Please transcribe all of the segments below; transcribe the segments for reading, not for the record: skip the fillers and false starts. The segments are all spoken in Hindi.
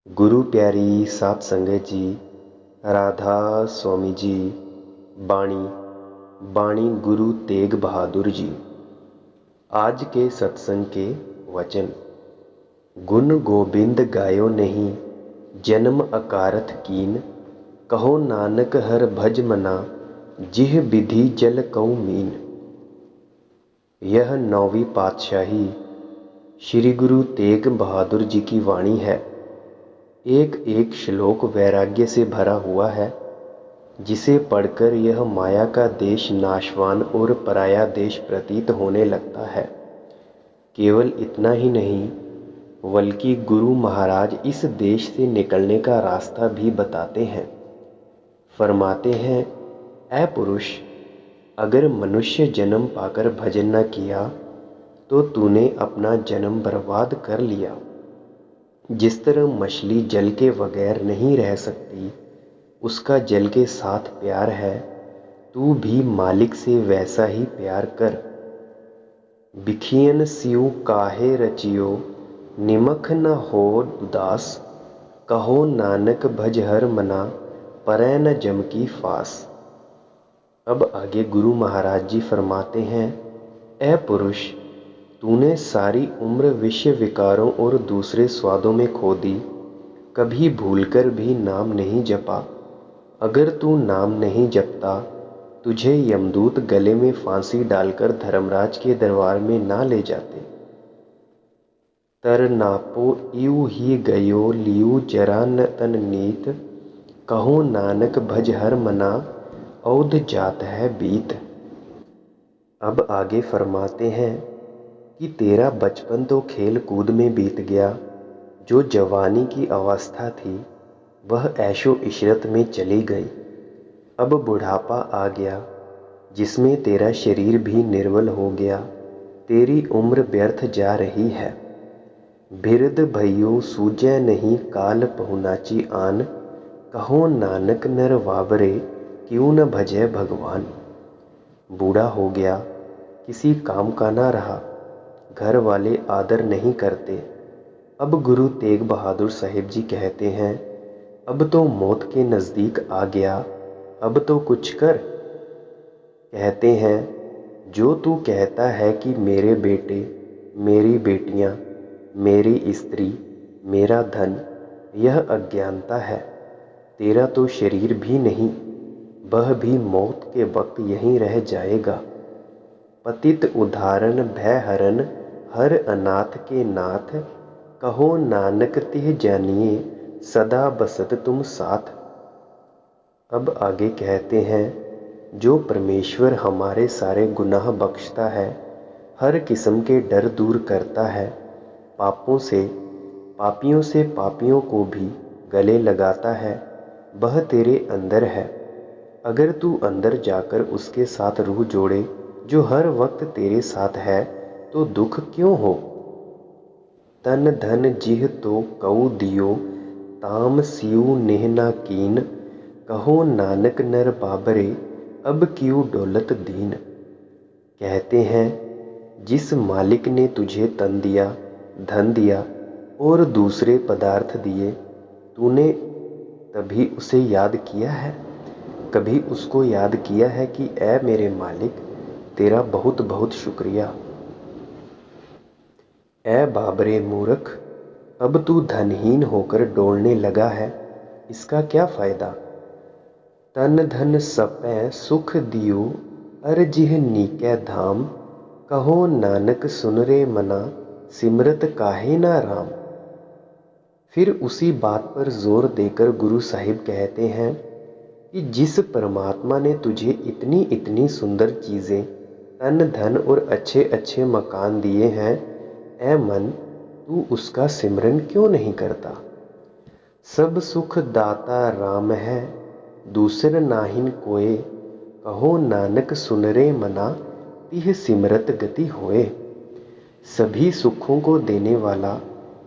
गुरु प्यारी सात संगत जी, राधा स्वामी जी, बाणी बाणी गुरु तेग बहादुर जी। आज के सत्संग के वचन। गुण गोबिंद गायो नहीं, जन्म अकारथ कीन। कहो नानक हर भज मना, जिह विधि जल कऊ मीन। यह 9वीं पातशाही श्री गुरु तेग बहादुर जी की वाणी है। एक एक श्लोक वैराग्य से भरा हुआ है, जिसे पढ़कर यह माया का देश नाशवान और पराया देश प्रतीत होने लगता है। केवल इतना ही नहीं, बल्कि गुरु महाराज इस देश से निकलने का रास्ता भी बताते हैं। फरमाते हैं, ऐ पुरुष, अगर मनुष्य जन्म पाकर भजन न किया तो तूने अपना जन्म बर्बाद कर लिया। जिस तरह मछली जल के बगैर नहीं रह सकती, उसका जल के साथ प्यार है, तू भी मालिक से वैसा ही प्यार कर। बिखियन सिउ काहे रचियो, निमख न हो उदास। कहो नानक भज हर मना, परै न जम की फास। अब आगे गुरु महाराज जी फरमाते हैं, ऐ पुरुष, तूने सारी उम्र विषय विकारों और दूसरे स्वादों में खो दी, कभी भूलकर भी नाम नहीं जपा। अगर तू नाम नहीं जपता, तुझे यमदूत गले में फांसी डालकर धर्मराज के दरबार में ना ले जाते। तर नापो इउ ही गयो लियु जरा न तन नीत। कहो नानक भज हर मना, औध जात है बीत। अब आगे फरमाते हैं कि तेरा बचपन तो खेल कूद में बीत गया, जो जवानी की अवस्था थी वह ऐशो इशरत में चली गई। अब बुढ़ापा आ गया, जिसमें तेरा शरीर भी निर्बल हो गया, तेरी उम्र व्यर्थ जा रही है। बिरद भइयो सूझै नहीं काल पहुनाची आन। कहो नानक नर वाबरे, क्यों न भजै भगवान। बूढ़ा हो गया, किसी काम का ना रहा, घर वाले आदर नहीं करते। अब गुरु तेग बहादुर साहिब जी कहते हैं, अब तो मौत के नज़दीक आ गया, अब तो कुछ कर। कहते हैं, जो तू कहता है कि मेरे बेटे, मेरी बेटियां, मेरी स्त्री, मेरा धन, यह अज्ञानता है। तेरा तो शरीर भी नहीं, वह भी मौत के वक्त यहीं रह जाएगा। पतित उदाहरण भय हरन, हर अनाथ के नाथ। कहो नानक तिह जानिए, सदा बसत तुम साथ। अब आगे कहते हैं, जो परमेश्वर हमारे सारे गुनाह बख्शता है, हर किस्म के डर दूर करता है, पापियों से पापियों को भी गले लगाता है, वह तेरे अंदर है। अगर तू अंदर जाकर उसके साथ रूह जोड़े, जो हर वक्त तेरे साथ है, तो दुख क्यों हो। तन धन जिह तो कऊ दियो, ताम सिउ नेह ना कीन। कहो नानक नर बाबरे, अब क्यों डोलत दीन। कहते हैं, जिस मालिक ने तुझे तन दिया, धन दिया और दूसरे पदार्थ दिए, तूने तभी उसे याद किया है? कभी उसको याद किया है कि ऐ मेरे मालिक, तेरा बहुत बहुत शुक्रिया। ऐ बाबरे मूर्ख, अब तू धनहीन होकर डोलने लगा है, इसका क्या फायदा। तन धन सपै सुख दियो, अर जिह नीकै धाम। कहो नानक सुन रे मना, सिमरत काहे ना राम। फिर उसी बात पर जोर देकर गुरु साहिब कहते हैं कि जिस परमात्मा ने तुझे इतनी इतनी सुंदर चीज़ें, तन धन और अच्छे अच्छे मकान दिए हैं, ऐ मन, तू उसका सिमरन क्यों नहीं करता। सब सुख दाता राम है, दूसर नाहिन कोय। कहो नानक सुन रे मना, तिह सिमरत गति होए। सभी सुखों को देने वाला,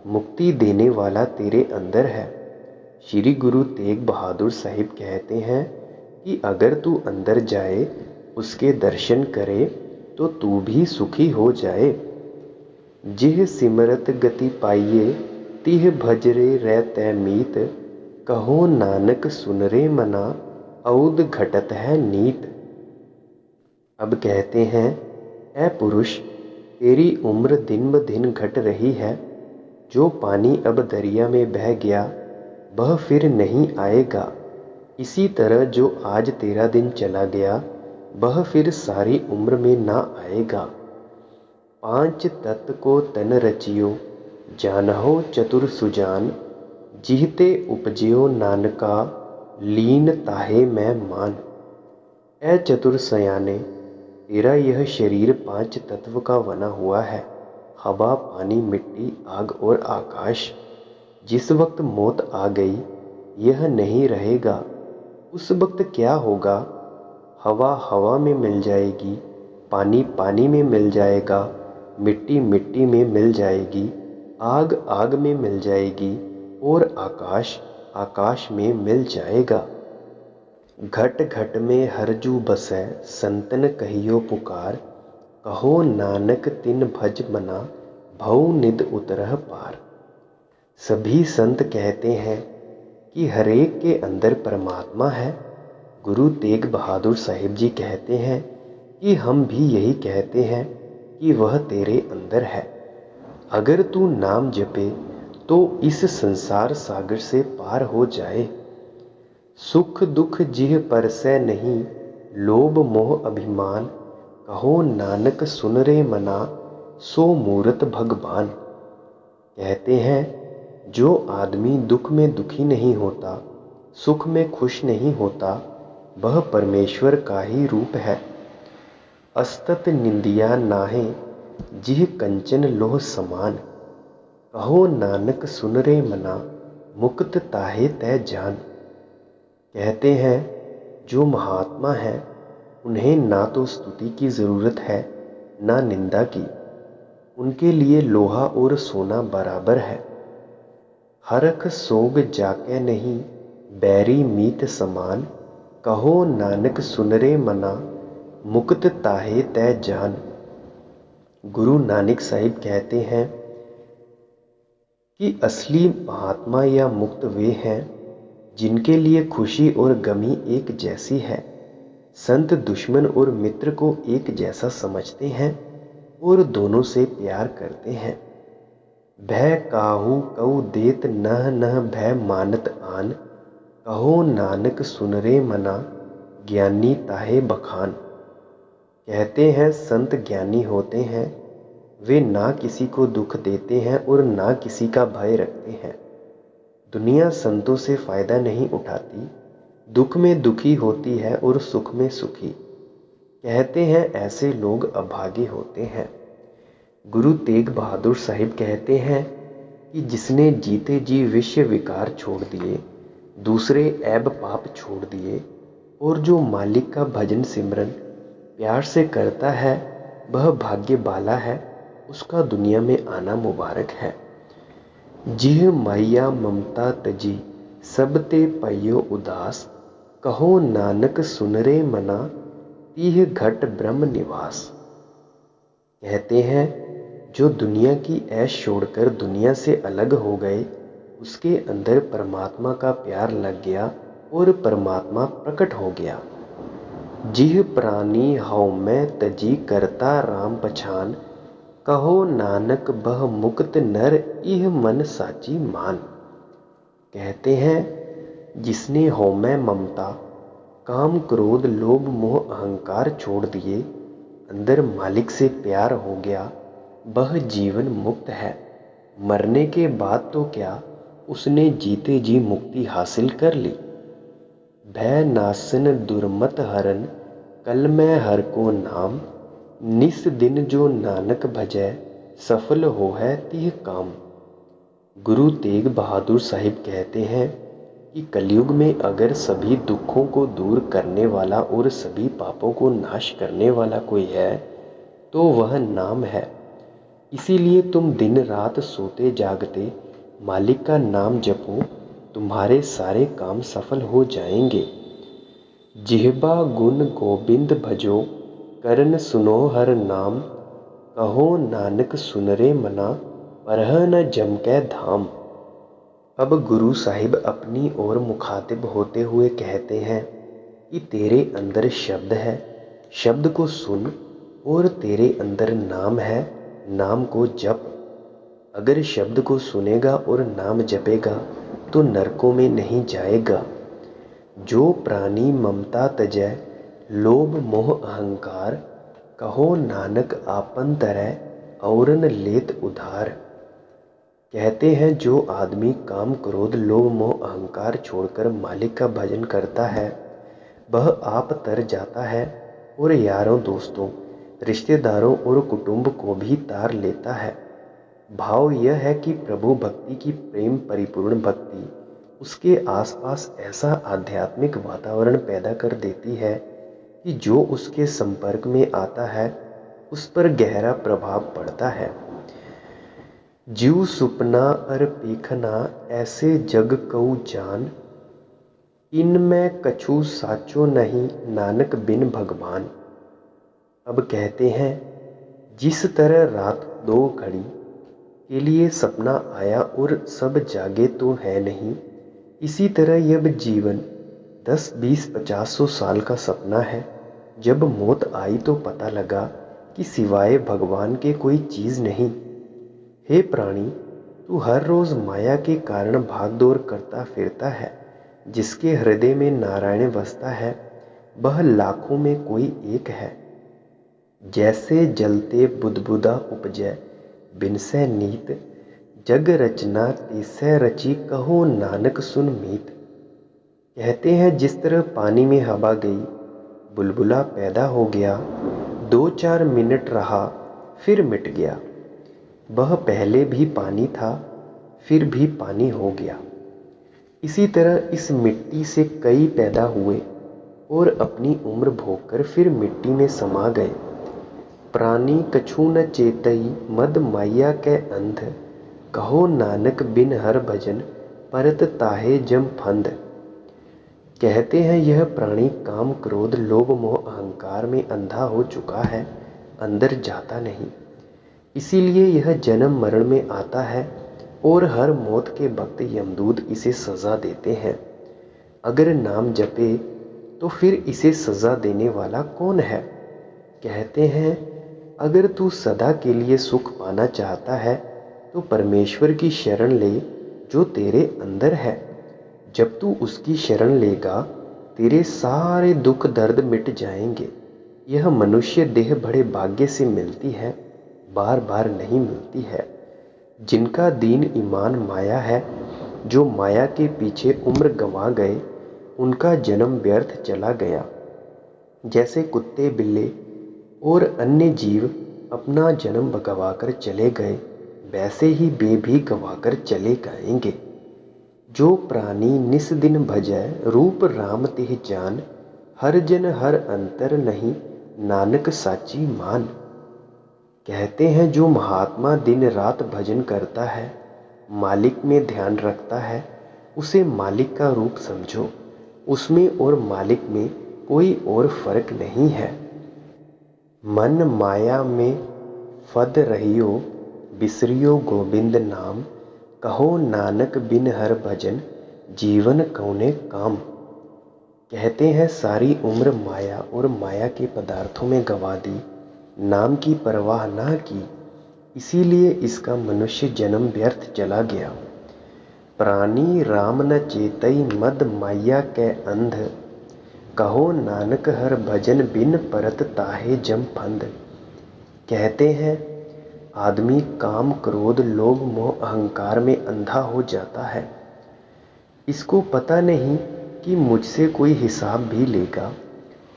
मुक्ति देने वाला तेरे अंदर है। श्री गुरु तेग बहादुर साहिब कहते हैं कि अगर तू अंदर जाए, उसके दर्शन करे, तो तू भी सुखी हो जाए। जिह सिमरत गति पाइये, तिह भजरे रै तै मीत, कहो नानक सुन रे मना, औध घटत है नीत। अब कहते हैं, ऐ पुरुष, तेरी उम्र दिन ब दिन घट रही है। जो पानी अब दरिया में बह गया वह फिर नहीं आएगा। इसी तरह जो आज तेरा दिन चला गया वह फिर सारी उम्र में ना आएगा। पांच तत्व को तन रचियो, जानहो चतुर सुजान, जिहते उपजियो नानका, लीन ताहे मैं मान। ऐ चतुर सयाने, तेरा यह शरीर पांच तत्व का बना हुआ है, हवा, पानी, मिट्टी, आग और आकाश। जिस वक्त मौत आ गई यह नहीं रहेगा। उस वक्त क्या होगा? हवा हवा में मिल जाएगी, पानी पानी में मिल जाएगा, मिट्टी मिट्टी में मिल जाएगी, आग आग में मिल जाएगी और आकाश आकाश में मिल जाएगा। घट घट में हरजू बसै, संतन कहियो पुकार, कहो नानक तिन भज मना, भऊ निद उतरह पार। सभी संत कहते हैं कि हरेक के अंदर परमात्मा है। गुरु तेग बहादुर साहिब जी कहते हैं कि हम भी यही कहते हैं कि वह तेरे अंदर है। अगर तू नाम जपे तो इस संसार सागर से पार हो जाए। सुख दुख जिह परसै नहीं, लोभ मोह अभिमान, कहो नानक सुन रे मना, सो मूरत भगवान। कहते हैं, जो आदमी दुख में दुखी नहीं होता, सुख में खुश नहीं होता, वह परमेश्वर का ही रूप है। अस्तत निंदिया नाहे, जिह कंचन लोह समान, कहो नानक सुन रे मना, मुक्त ताहे तै जान। कहते हैं, जो महात्मा है उन्हें ना तो स्तुति की ज़रूरत है ना निंदा की। उनके लिए लोहा और सोना बराबर है। हरख सोग जाके नहीं, बैरी मीत समान, कहो नानक सुन रे मना, मुक्त ताहे तै जान। गुरु नानक साहिब कहते हैं कि असली महात्मा या मुक्त वे हैं जिनके लिए खुशी और गमी एक जैसी है। संत दुश्मन और मित्र को एक जैसा समझते हैं और दोनों से प्यार करते हैं। भय काहू कऊ देत नह नह भय मानत आन, कहो नानक सुन रे मना, ज्ञानी ताहे बखान। कहते हैं, संत ज्ञानी होते हैं, वे ना किसी को दुख देते हैं और ना किसी का भय रखते हैं। दुनिया संतों से फायदा नहीं उठाती, दुख में दुखी होती है और सुख में सुखी। कहते हैं, ऐसे लोग अभागे होते हैं। गुरु तेग बहादुर साहिब कहते हैं कि जिसने जीते जी विषय विकार छोड़ दिए, दूसरे ऐब पाप छोड़ दिए और जो मालिक का भजन सिमरन प्यार से करता है वह भाग्य बाला है, उसका दुनिया में आना मुबारक है। जिह माया ममता तजी, सब ते पयो उदास, कहो नानक सुन रे मना, तीह घट ब्रह्म निवास। कहते हैं, जो दुनिया की ऐश छोड़कर दुनिया से अलग हो गए, उसके अंदर परमात्मा का प्यार लग गया और परमात्मा प्रकट हो गया। जिह प्राणी हौ मैं तजी, करता राम पछान, कहो नानक बह मुक्त नर, इह मन साची मान। कहते हैं, जिसने हौमै ममता, काम क्रोध लोभ मोह अहंकार छोड़ दिए, अंदर मालिक से प्यार हो गया, वह जीवन मुक्त है। मरने के बाद तो क्या, उसने जीते जी मुक्ति हासिल कर ली। भय नासन दुर्मत हरन, कल मैं हर को नाम, निस दिन जो नानक भजै, सफल हो है तिह काम। गुरु तेग बहादुर साहिब कहते हैं कि कलयुग में अगर सभी दुखों को दूर करने वाला और सभी पापों को नाश करने वाला कोई है तो वह नाम है। इसीलिए तुम दिन रात सोते जागते मालिक का नाम जपो, तुम्हारे सारे काम सफल हो जाएंगे। जिह्वा गुण गोबिंद भजो, करन सुनो हर नाम, कहो नानक सुन रे मना, परह न जम कै धाम। अब गुरु साहिब अपनी ओर मुखातिब होते हुए कहते हैं कि तेरे अंदर शब्द है, शब्द को सुन, और तेरे अंदर नाम है, नाम को जप। अगर शब्द को सुनेगा और नाम जपेगा तो नरकों में नहीं जाएगा। जो प्राणी ममता तजै, लोभ मोह अहंकार, कहो नानक आपन तरह औरन लेत उधार। कहते हैं जो आदमी काम क्रोध लोभ मोह अहंकार छोड़कर मालिक का भजन करता है वह आप तर जाता है और यारों दोस्तों रिश्तेदारों और कुटुंब को भी तार लेता है। भाव यह है कि प्रभु भक्ति की प्रेम परिपूर्ण भक्ति उसके आसपास ऐसा आध्यात्मिक वातावरण पैदा कर देती है कि जो उसके संपर्क में आता है उस पर गहरा प्रभाव पड़ता है। जीव सुपना अर पीखना ऐसे जग कऊ जान, इनमें कछु साचो नहीं नानक बिन भगवान। अब कहते हैं जिस तरह रात 2 घड़ी के लिए सपना आया और सब जागे तो है नहीं, इसी तरह यह जीवन 10, 20, 50 साल का सपना है। जब मौत आई तो पता लगा कि सिवाय भगवान के कोई चीज़ नहीं। हे प्राणी, तू हर रोज माया के कारण भागदौड़ करता फिरता है। जिसके हृदय में नारायण बसता है वह लाखों में कोई एक है। जैसे जलते बुदबुदा उपजै बिनसै नीत, जग रचना तीसै रची कहो नानक सुन मीत। कहते हैं जिस तरह पानी में हवा गई, बुलबुला पैदा हो गया, 2-4 मिनट रहा फिर मिट गया। वह पहले भी पानी था फिर भी पानी हो गया। इसी तरह इस मिट्टी से कई पैदा हुए और अपनी उम्र भोगकर फिर मिट्टी में समा गए। प्राणी कछु न चेतई मद माया के अंध, कहो नानक बिन हर भजन परत ताहे जम फंद। कहते हैं यह प्राणी काम क्रोध लोभ मोह अहंकार में अंधा हो चुका है, अंदर जाता नहीं। इसीलिए यह जन्म मरण में आता है और हर मौत के वक्त यमदूत इसे सज़ा देते हैं। अगर नाम जपे तो फिर इसे सज़ा देने वाला कौन है? कहते हैं अगर तू सदा के लिए सुख पाना चाहता है तो परमेश्वर की शरण ले जो तेरे अंदर है। जब तू उसकी शरण लेगा तेरे सारे दुख दर्द मिट जाएंगे। यह मनुष्य देह बड़े भाग्य से मिलती है, बार बार नहीं मिलती है। जिनका दीन ईमान माया है, जो माया के पीछे उम्र गंवा गए, उनका जन्म व्यर्थ चला गया। जैसे कुत्ते बिल्ले और अन्य जीव अपना जन्म गंवाकर चले गए, वैसे ही वे भी गंवाकर चले जाएंगे। जो प्राणी निस दिन भजै रूप राम तिह जान, हर जन हर अंतर नहीं नानक साची मान। कहते हैं जो महात्मा दिन रात भजन करता है, मालिक में ध्यान रखता है, उसे मालिक का रूप समझो। उसमें और मालिक में कोई और फर्क नहीं है। मन माया में फद रहियो, बिसरियो गोविंद नाम, कहो नानक बिन हर भजन जीवन कौने काम। कहते हैं सारी उम्र माया और माया के पदार्थों में गंवा दी, नाम की परवाह ना की, इसीलिए इसका मनुष्य जन्म व्यर्थ चला गया। प्राणी राम न चेतई मद माया के अंध, कहो नानक हर भजन बिन परत ताहे जम फंद। कहते हैं आदमी काम क्रोध लोभ मोह अहंकार में अंधा हो जाता है। इसको पता नहीं कि मुझसे कोई हिसाब भी लेगा,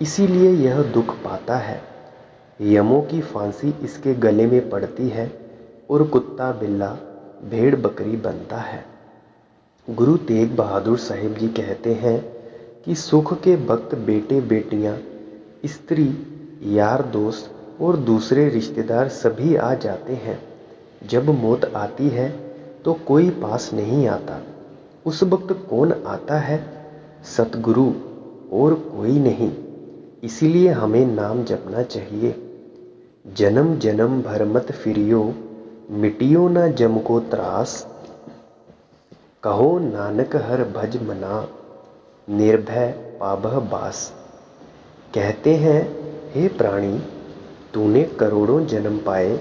इसीलिए यह दुख पाता है। यमों की फांसी इसके गले में पड़ती है और कुत्ता बिल्ला भेड़ बकरी बनता है। गुरु तेग बहादुर साहिब जी कहते हैं कि सुख के वक्त बेटे बेटियां, स्त्री, यार दोस्त और दूसरे रिश्तेदार सभी आ जाते हैं। जब मौत आती है तो कोई पास नहीं आता। उस वक्त कौन आता है? सतगुरु और कोई नहीं। इसीलिए हमें नाम जपना चाहिए। जन्म जन्म भर मत फिरियो, मिटियो ना जम को त्रास। कहो नानक हर भज मना, निर्भय पाबह बास। कहते हैं, हे प्राणी, तूने करोड़ों जन्म पाए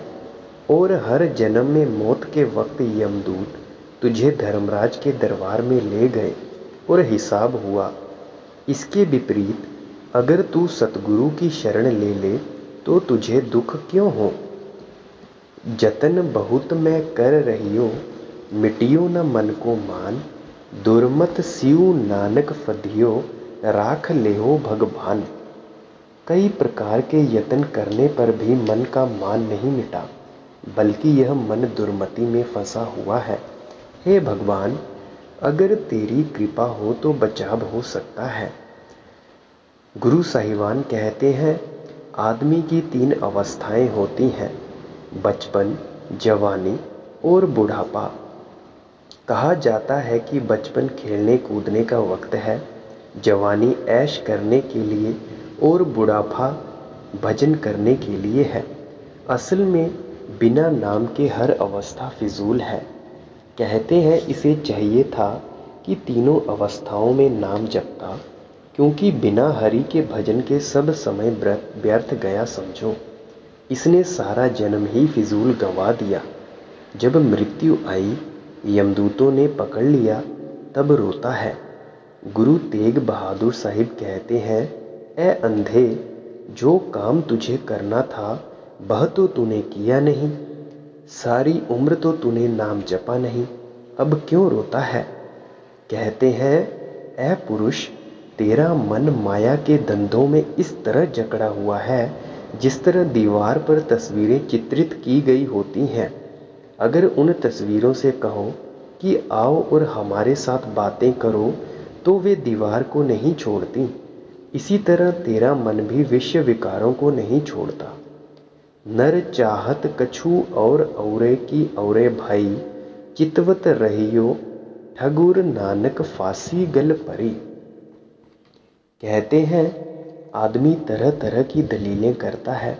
और हर जन्म में मौत के वक्त यमदूत तुझे धर्मराज के दरबार में ले गए और हिसाब हुआ। इसके विपरीत अगर तू सतगुरु की शरण ले ले तो तुझे दुख क्यों हो। जतन बहुत मैं कर रहियो, मिटियो न मन को मान। दुर्मत सिउ नानक फदियो, राख लेहो भगवान। कई प्रकार के यत्न करने पर भी मन का मान नहीं मिटा, बल्कि यह मन दुर्मति में फंसा हुआ है। हे भगवान, अगर तेरी कृपा हो तो बचाव हो सकता है। गुरु साहिबान कहते हैं, आदमी की 3 अवस्थाएं होती हैं, बचपन, जवानी और बुढ़ापा। कहा जाता है कि बचपन खेलने कूदने का वक्त है, जवानी ऐश करने के लिए और बुढ़ापा भजन करने के लिए है। असल में बिना नाम के हर अवस्था फिजूल है। कहते हैं इसे चाहिए था कि तीनों अवस्थाओं में नाम जपता, क्योंकि बिना हरि के भजन के सब समय व्यर्थ गया समझो। इसने सारा जन्म ही फिजूल गंवा दिया। जब मृत्यु आई, यमदूतों ने पकड़ लिया, तब रोता है। गुरु तेग बहादुर साहिब कहते हैं, ए अंधे, जो काम तुझे करना था वह तो तूने किया नहीं, सारी उम्र तो तूने नाम जपा नहीं, अब क्यों रोता है। कहते हैं, ए पुरुष, तेरा मन माया के धंधों में इस तरह जकड़ा हुआ है जिस तरह दीवार पर तस्वीरें चित्रित की गई होती हैं। अगर उन तस्वीरों से कहो कि आओ और हमारे साथ बातें करो तो वे दीवार को नहीं छोड़ती। इसी तरह तेरा मन भी विषय विकारों को नहीं छोड़ता। नर चाहत कछु और की औरे भाई, चितवत रहियो ठगुर नानक फांसी गल परी। कहते हैं, आदमी तरह तरह की दलीलें करता है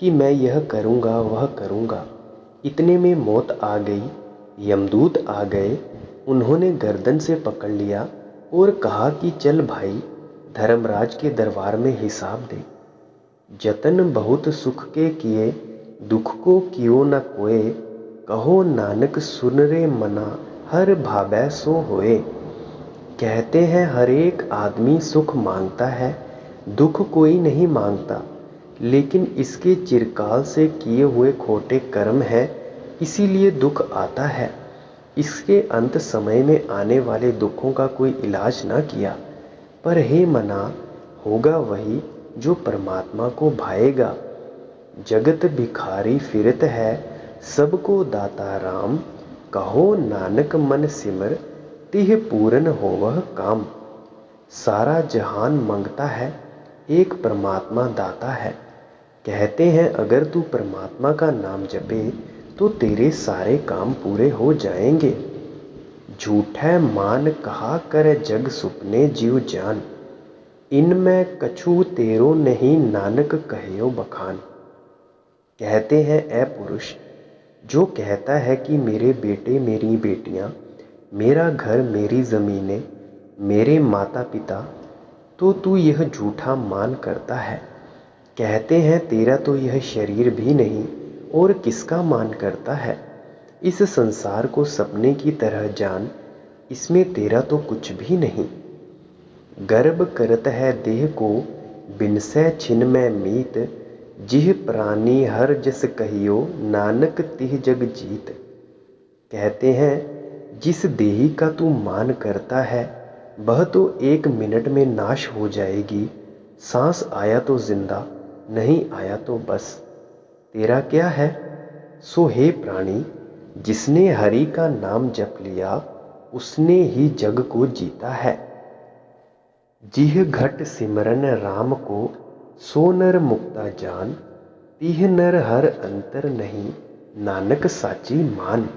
कि मैं यह करूँगा वह करूँगा। इतने में मौत आ गई, यमदूत आ गए। उन्होंने गर्दन से पकड़ लिया और कहा कि चल भाई, धर्मराज के दरबार में हिसाब दे। जतन बहुत सुख के किए, दुख को कियो न कोय। कहो नानक सुन रे मना, हर भावै सो होए। कहते हैं, हर एक आदमी सुख मांगता है, दुख कोई नहीं मांगता, लेकिन इसके चिरकाल से किए हुए खोटे कर्म है, इसीलिए दुख आता है। इसके अंत समय में आने वाले दुखों का कोई इलाज ना किया। पर हे मना, होगा वही जो परमात्मा को भाएगा। जगत भिखारी फिरत है, सबको दाता राम। कहो नानक मन सिमर, तिह पूरन होवह काम। सारा जहान मांगता है, एक परमात्मा दाता है। कहते हैं, अगर तू परमात्मा का नाम जपे तो तेरे सारे काम पूरे हो जाएंगे। झूठै मान कहा कर जग सुपने जीव जान। इनमें कछु तेरो नहीं, नानक कहियो बखान। कहते हैं, ए पुरुष, जो कहता है कि मेरे बेटे मेरी बेटियां, मेरा घर मेरी ज़मीनें, मेरे माता पिता, तो तू यह झूठा मान करता है। कहते हैं, तेरा तो यह शरीर भी नहीं और किसका मान करता है। इस संसार को सपने की तरह जान, इसमें तेरा तो कुछ भी नहीं। गर्भ करत है देह को, बिनसै छिन में मीत। जिह प्राणी हर जस कहियो, नानक तिह जग जीत। कहते हैं, जिस देही का तू मान करता है वह तो 1 मिनट में नाश हो जाएगी। सांस आया तो जिंदा, नहीं आया तो बस। तेरा क्या है। सो हे प्राणी, जिसने हरि का नाम जप लिया उसने ही जग को जीता है। जिह घट सिमरन राम को, सो नर मुक्ता जान। तिह नर हर अंतर नहीं, नानक साची मान।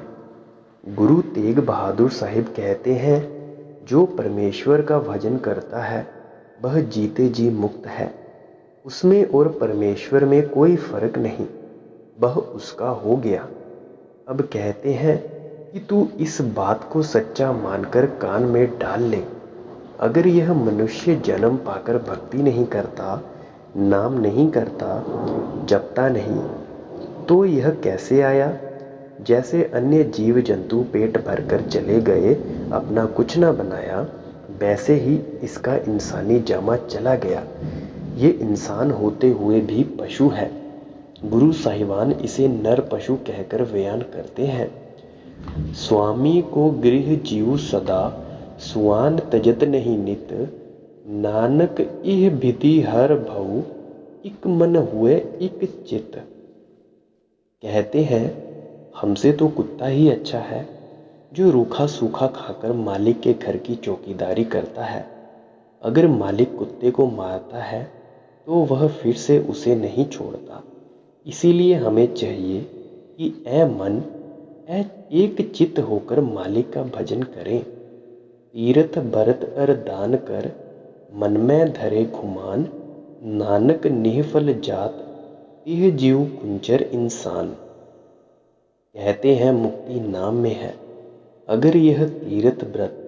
गुरु तेग बहादुर साहिब कहते हैं, जो परमेश्वर का भजन करता है वह जीते जी मुक्त है। उसमें और परमेश्वर में कोई फर्क नहीं, वह उसका हो गया। अब कहते हैं, कि तू इस बात को सच्चा मानकर कान में डाल ले। अगर यह मनुष्य जन्म पाकर भक्ति नहीं करता, नाम नहीं करता, जपता नहीं, तो यह कैसे आया? जैसे अन्य जीव जंतु पेट भरकर चले गए, अपना कुछ न बनाया, वैसे ही इसका इंसानी जामा चला गया। ये इंसान होते हुए भी पशु है। गुरु साहिबान इसे नर पशु कहकर बयान करते हैं। स्वामी को गृह जीव सदा, सुआन तजत नहीं नित, नानक इह भीति हर भऊ, इक मन हुए इक चित। कहते हैं, हमसे तो कुत्ता ही अच्छा है, जो रूखा सूखा खाकर मालिक के घर की चौकीदारी करता है। अगर मालिक कुत्ते को मारता है तो वह फिर से उसे नहीं छोड़ता। इसीलिए हमें चाहिए कि ऐ मन, ऐ एक चित्त होकर मालिक का भजन करें। तीरथ बरत अर दान कर, मन में धरे खुमान, नानक निहफल जात, यह जीव कुंचर इंसान। कहते हैं मुक्ति नाम में है। अगर यह तीर्थ व्रत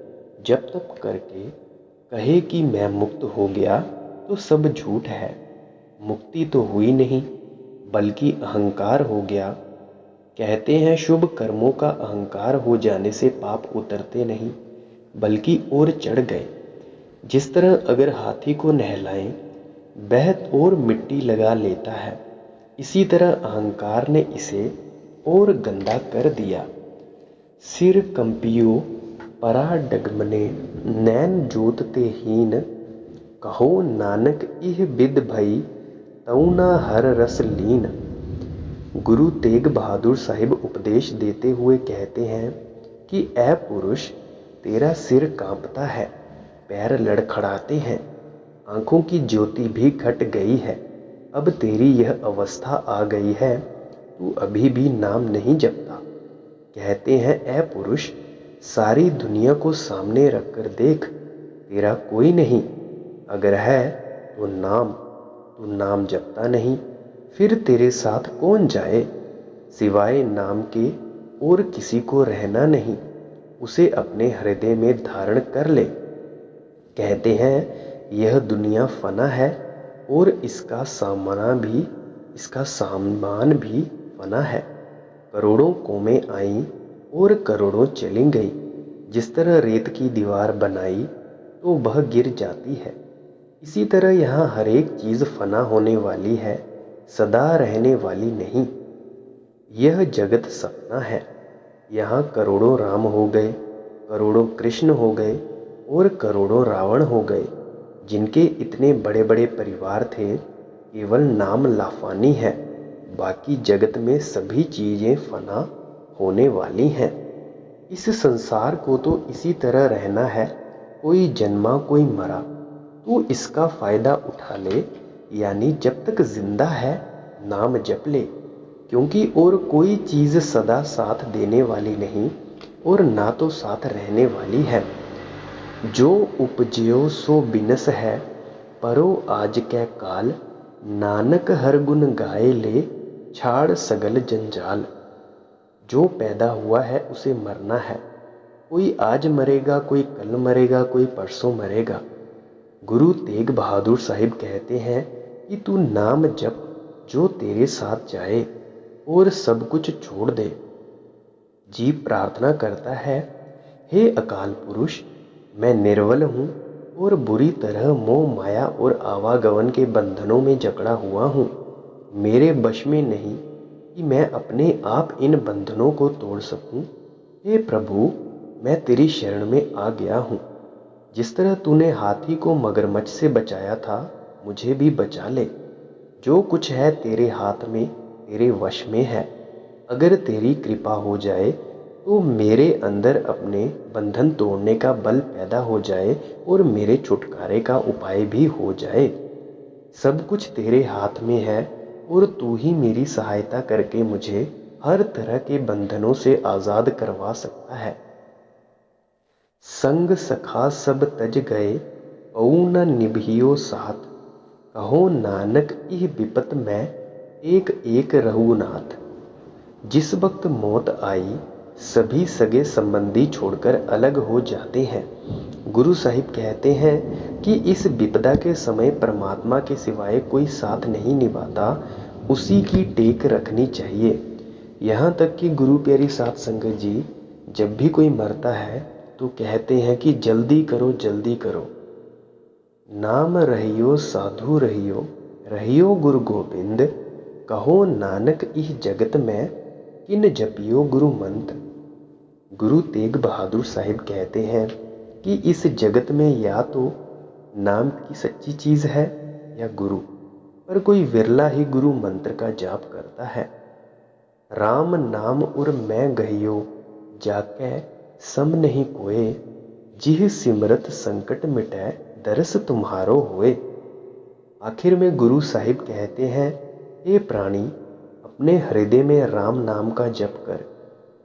जप तप करके कहे कि मैं मुक्त हो गया, तो सब झूठ है। मुक्ति तो हुई नहीं, बल्कि अहंकार हो गया। कहते हैं शुभ कर्मों का अहंकार हो जाने से पाप उतरते नहीं, बल्कि और चढ़ गए। जिस तरह अगर हाथी को नहलाएं, वह और मिट्टी लगा लेता है, इसी तरह अहंकार ने इसे और गंदा कर दिया। सिर कंपियो परा डगमने, नैन जोतते हीन, कहो नानक इह बिद भई, तऊ ना हर रस लीन। गुरु तेग बहादुर साहिब उपदेश देते हुए कहते हैं कि ऐ पुरुष, तेरा सिर कांपता है, पैर लड़खड़ाते हैं, आंखों की ज्योति भी घट गई है। अब तेरी यह अवस्था आ गई है, तू अभी भी नाम नहीं जपता। कहते हैं ऐ पुरुष, सारी दुनिया को सामने रखकर देख, तेरा कोई नहीं। अगर है तो नाम, तू नाम जपता नहीं, फिर तेरे साथ कौन जाए? सिवाय नाम के और किसी को रहना नहीं, उसे अपने हृदय में धारण कर ले। कहते हैं यह दुनिया फना है और इसका सामान भी फना है। करोड़ों कौमें आईं और करोड़ों चली गई। जिस तरह रेत की दीवार बनाई तो वह गिर जाती है, इसी तरह यहाँ हर एक चीज फना होने वाली है, सदा रहने वाली नहीं। यह जगत सपना है। यहाँ करोड़ों राम हो गए, करोड़ों कृष्ण हो गए और करोड़ों रावण हो गए। जिनके इतने बड़े बड़े परिवार थे, केवल नाम लाफानी है। बाकी जगत में सभी चीजें फना होने वाली हैं। इस संसार को तो इसी तरह रहना है, कोई जन्मा कोई मरा, तू इसका फायदा उठा ले। यानी जब तक जिंदा है नाम जप ले, क्योंकि और कोई चीज सदा साथ देने वाली नहीं और ना तो साथ रहने वाली है। जो उपज्यो सो बिनस है, परो आज कै काल, नानक हर गुण गाए ले, छाड़ सगल जंजाल। जो पैदा हुआ है उसे मरना है। कोई आज मरेगा, कोई कल मरेगा, कोई परसों मरेगा। गुरु तेग बहादुर साहिब कहते हैं कि तू नाम जप, जो तेरे साथ जाए और सब कुछ छोड़ दे। जीव प्रार्थना करता है, हे अकाल पुरुष, मैं निर्बल हूँ और बुरी तरह मोह माया और आवागमन के बंधनों में जकड़ा हुआ हूँ। मेरे वश में नहीं कि मैं अपने आप इन बंधनों को तोड़ सकूं। हे प्रभु, मैं तेरी शरण में आ गया हूँ। जिस तरह तूने हाथी को मगरमच्छ से बचाया था, मुझे भी बचा ले। जो कुछ है तेरे हाथ में, तेरे वश में है। अगर तेरी कृपा हो जाए तो मेरे अंदर अपने बंधन तोड़ने का बल पैदा हो जाए और मेरे छुटकारे का उपाय भी हो जाए। सब कुछ तेरे हाथ में है और तू ही मेरी सहायता करके मुझे हर तरह के बंधनों से आजाद करवा सकता है। संग सखा सब तज गए, पऊ न निभियो साथ, कहो नानक इह विपत में, एक एक रहु नाथ। जिस वक्त मौत आई सभी सगे संबंधी छोड़कर अलग हो जाते हैं। गुरु साहिब कहते हैं कि इस विपदा के समय परमात्मा के सिवाय कोई साथ नहीं निभाता, उसी की टेक रखनी चाहिए। यहाँ तक कि गुरु प्यारी साध संगत जी जब भी कोई मरता है तो कहते हैं कि जल्दी करो, जल्दी करो, नाम रहियो साधु रहियो, रहियो गुरु गोबिंद, कहो नानक इह जगत में किन जपियो गुरु मंत्र। गुरु तेग बहादुर साहिब कहते हैं कि इस जगत में या तो नाम की सच्ची चीज़ है या गुरु, पर कोई विरला ही गुरु मंत्र का जाप करता है। राम नाम उर मैं गहियो, जाकै सम नहीं कोय, जिह सिमरत संकट मिटै, दरस तुम्हारो होए। आखिर में गुरु साहिब कहते हैं, हे प्राणी, अपने हृदय में राम नाम का जप कर,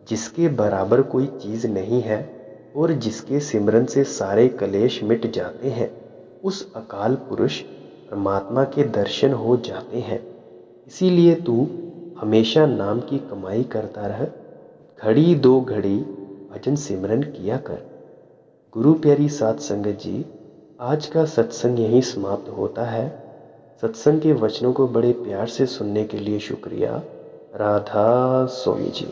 जिसके बराबर कोई चीज़ नहीं है और जिसके सिमरन से सारे कलेश मिट जाते हैं, उस अकाल पुरुष परमात्मा के दर्शन हो जाते हैं। इसीलिए तू हमेशा नाम की कमाई करता रह, घड़ी दो घड़ी भजन सिमरन किया कर। गुरु प्यारी साध संगत जी, आज का सत्संग यहीं समाप्त होता है। सत्संग के वचनों को बड़े प्यार से सुनने के लिए शुक्रिया। राधा स्वामी जी।